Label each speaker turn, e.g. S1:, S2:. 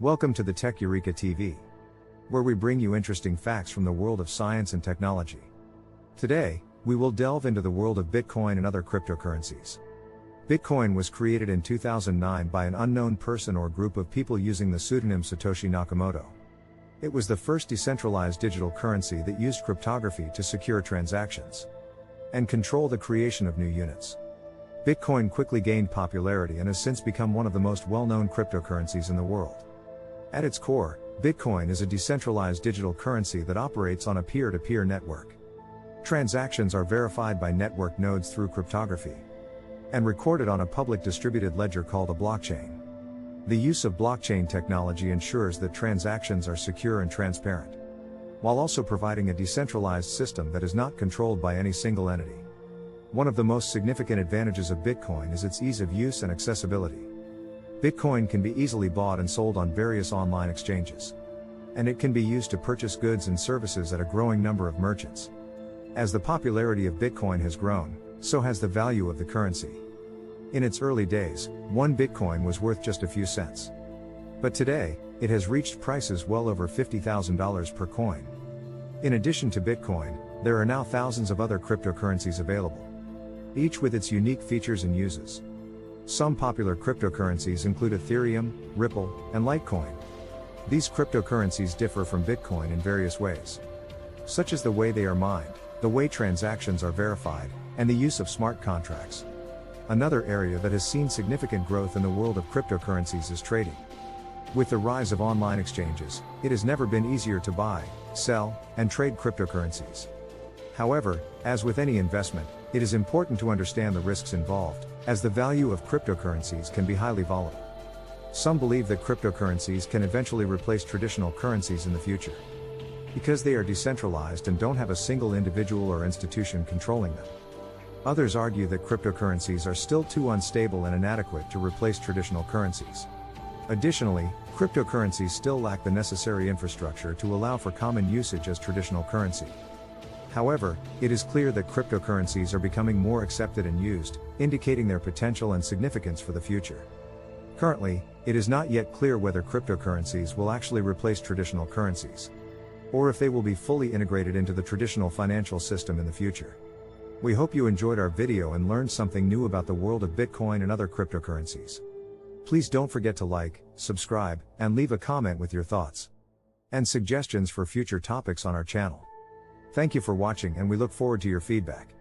S1: Welcome to the Tech Eureka TV, where we bring you interesting facts from the world of science and technology. Today, we will delve into the world of Bitcoin and other cryptocurrencies. Bitcoin was created in 2009 by an unknown person or group of people using the pseudonym Satoshi Nakamoto. It was the first decentralized digital currency that used cryptography to secure transactions and control the creation of new units. Bitcoin quickly gained popularity and has since become one of the most well-known cryptocurrencies in the world. At its core, Bitcoin is a decentralized digital currency that operates on a peer-to-peer network. Transactions are verified by network nodes through cryptography and recorded on a public distributed ledger called a blockchain. The use of blockchain technology ensures that transactions are secure and transparent, while also providing a decentralized system that is not controlled by any single entity. One of the most significant advantages of Bitcoin is its ease of use and accessibility. Bitcoin can be easily bought and sold on various online exchanges, and it can be used to purchase goods and services at a growing number of merchants. As the popularity of Bitcoin has grown, so has the value of the currency. In its early days, one Bitcoin was worth just a few cents. But today, it has reached prices well over $50,000 per coin. In addition to Bitcoin, there are now thousands of other cryptocurrencies available, each with its unique features and uses. Some popular cryptocurrencies include Ethereum, Ripple, and Litecoin. These cryptocurrencies differ from Bitcoin in various ways, such as the way they are mined, the way transactions are verified, and the use of smart contracts. Another area that has seen significant growth in the world of cryptocurrencies is trading. With the rise of online exchanges, it has never been easier to buy, sell, and trade cryptocurrencies. However, as with any investment, it is important to understand the risks involved, as the value of cryptocurrencies can be highly volatile. Some believe that cryptocurrencies can eventually replace traditional currencies in the future, because they are decentralized and don't have a single individual or institution controlling them. Others argue that cryptocurrencies are still too unstable and inadequate to replace traditional currencies. Additionally, cryptocurrencies still lack the necessary infrastructure to allow for common usage as traditional currency. However, it is clear that cryptocurrencies are becoming more accepted and used, indicating their potential and significance for the future. Currently, it is not yet clear whether cryptocurrencies will actually replace traditional currencies, or if they will be fully integrated into the traditional financial system in the future. We hope you enjoyed our video and learned something new about the world of Bitcoin and other cryptocurrencies. Please don't forget to like, subscribe, and leave a comment with your thoughts and suggestions for future topics on our channel. Thank you for watching, and we look forward to your feedback.